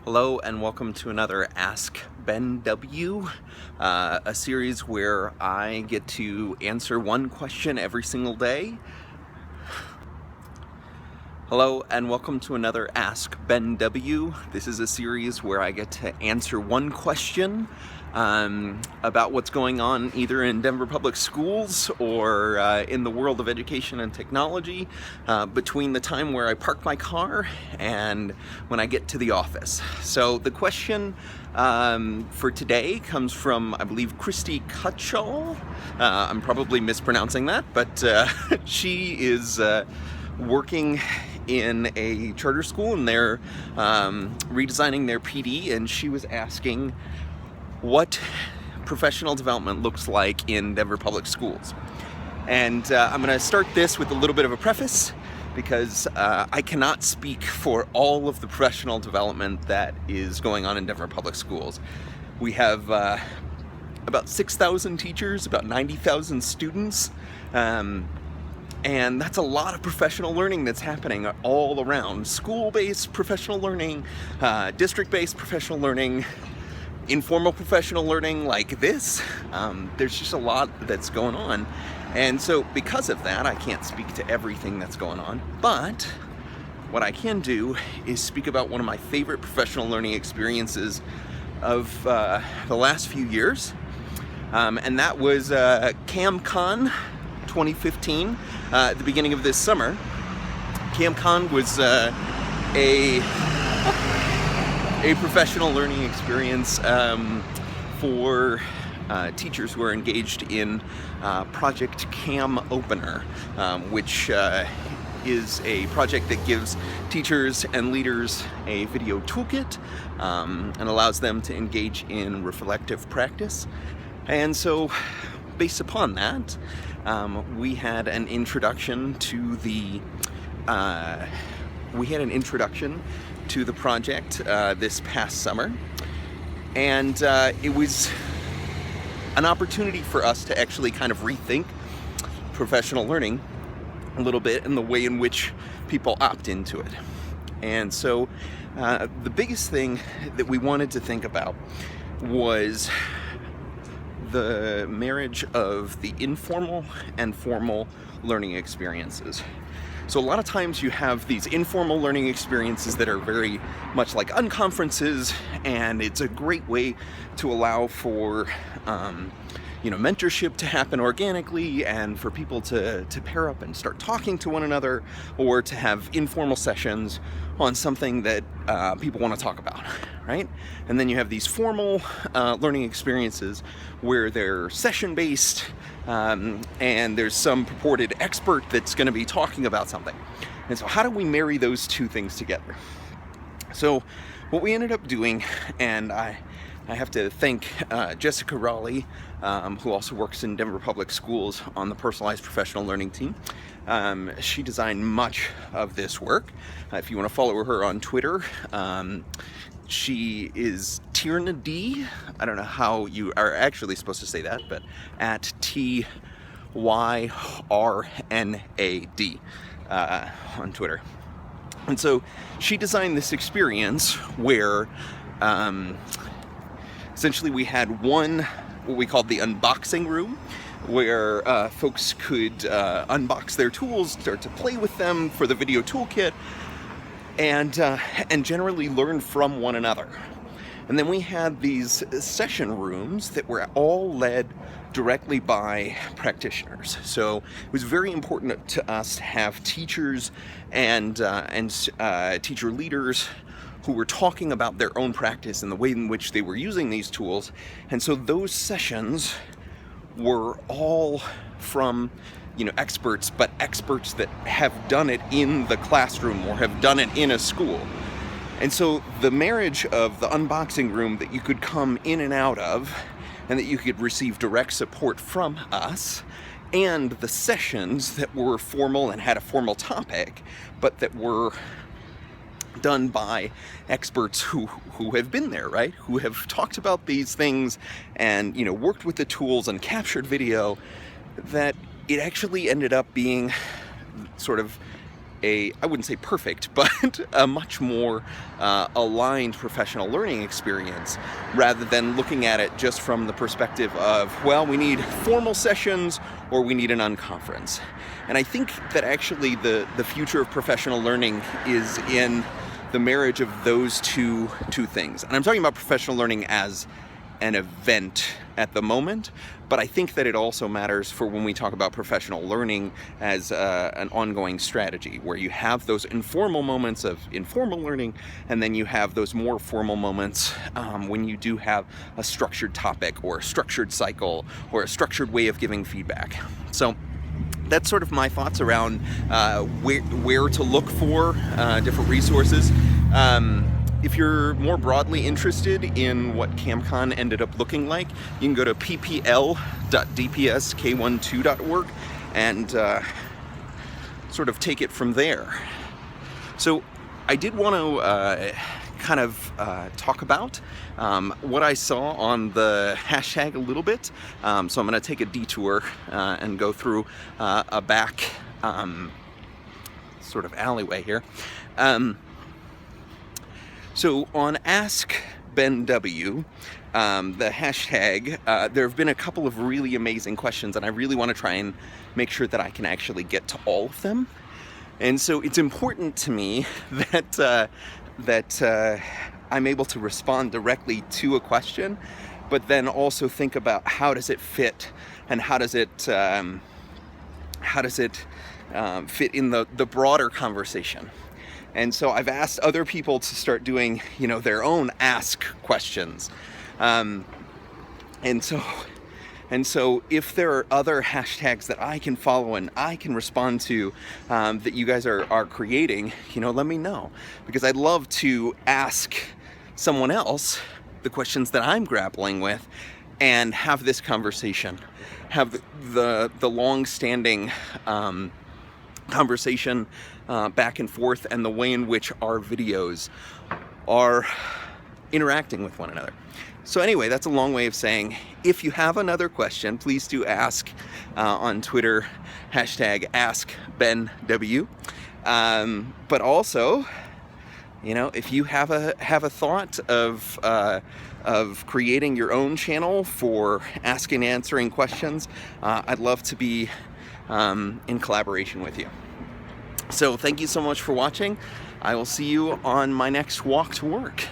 Hello and welcome to another Ask Ben W, a series where I get to answer one question every single day. Hello and welcome to another Ask Ben W. This is a series where I get to answer one question about what's going on either in Denver Public Schools or in the world of education and technology between the time where I park my car and when I get to the office. So the question for today comes from, I believe, Christy Cutshall. I'm probably mispronouncing that, but she is working in a charter school and they're redesigning their PD, and she was asking what professional development looks like in Denver Public Schools. And I'm going to start this with a little bit of a preface because I cannot speak for all of the professional development that is going on in Denver Public Schools. We have about 6,000 teachers, about 90,000 students, and that's a lot of professional learning that's happening all around. School-based professional learning, district-based professional learning, informal professional learning like this. There's just a lot that's going on. And so because of that, I can't speak to everything that's going on. But what I can do is speak about one of my favorite professional learning experiences of the last few years. And that was CamCon 2015, at the beginning of this summer. CamCon was a professional learning experience for teachers who are engaged in Project Cam Opener, which is a project that gives teachers and leaders a video toolkit and allows them to engage in reflective practice. And so, based upon that, we had an introduction to the project this past summer, and it was an opportunity for us to actually kind of rethink professional learning a little bit and the way in which people opt into it. And so the biggest thing that we wanted to think about was the marriage of the informal and formal learning experiences. So a lot of times you have these informal learning experiences that are very much like unconferences, and it's a great way to allow for mentorship to happen organically and for people to pair up and start talking to one another, or to have informal sessions on something that people want to talk about, right? And then you have these formal learning experiences where they're session-based, and there's some purported expert that's going to be talking about something. And so how do we marry those two things together? So what we ended up doing, and I have to thank Jessica Raleigh, who also works in Denver Public Schools on the personalized professional learning team. She designed much of this work. If you want to follow her on Twitter, she is Tyrna D. I don't know how you are actually supposed to say that, but at TYRNAD on Twitter. And so she designed this experience where essentially we had what we called the unboxing room, where folks could unbox their tools, start to play with them for the video toolkit, and generally learn from one another. And then we had these session rooms that were all led directly by practitioners. So it was very important to us to have teachers and teacher leaders who were talking about their own practice and the way in which they were using these tools. And so those sessions were all from experts, but experts that have done it in the classroom or have done it in a school. And so the marriage of the unboxing room that you could come in and out of, and that you could receive direct support from us, and the sessions that were formal and had a formal topic, but that were done by experts who have been there, right? Who have talked about these things and, worked with the tools and captured video, that it actually ended up being sort of I wouldn't say perfect, but a much more aligned professional learning experience, rather than looking at it just from the perspective of, well, we need formal sessions or we need an unconference. And I think that actually the future of professional learning is in the marriage of those two things. And I'm talking about professional learning as an event at the moment, but I think that it also matters for when we talk about professional learning as an ongoing strategy, where you have those informal moments of informal learning, and then you have those more formal moments when you do have a structured topic or a structured cycle or a structured way of giving feedback. So that's sort of my thoughts around where to look for different resources. If you're more broadly interested in what CamCon ended up looking like, you can go to ppl.dpsk12.org and sort of take it from there. So I did want to kind of talk about what I saw on the hashtag a little bit. So I'm going to take a detour and go through a back sort of alleyway here. So on Ask Ben W, the hashtag, there have been a couple of really amazing questions, and I really want to try and make sure that I can actually get to all of them. And so it's important to me that I'm able to respond directly to a question, but then also think about how does it fit, and how does it fit in the broader conversation. And so I've asked other people to start doing, their own ask questions. And so if there are other hashtags that I can follow and I can respond to that you guys are creating, let me know. Because I'd love to ask someone else the questions that I'm grappling with and have this conversation, have the long-standing conversation back and forth, and the way in which our videos are interacting with one another. So anyway, that's a long way of saying, if you have another question, please do ask on Twitter, hashtag AskBenW. But also, if you have a thought of creating your own channel for asking and answering questions, I'd love to be in collaboration with you. So thank you so much for watching. I will see you on my next walk to work.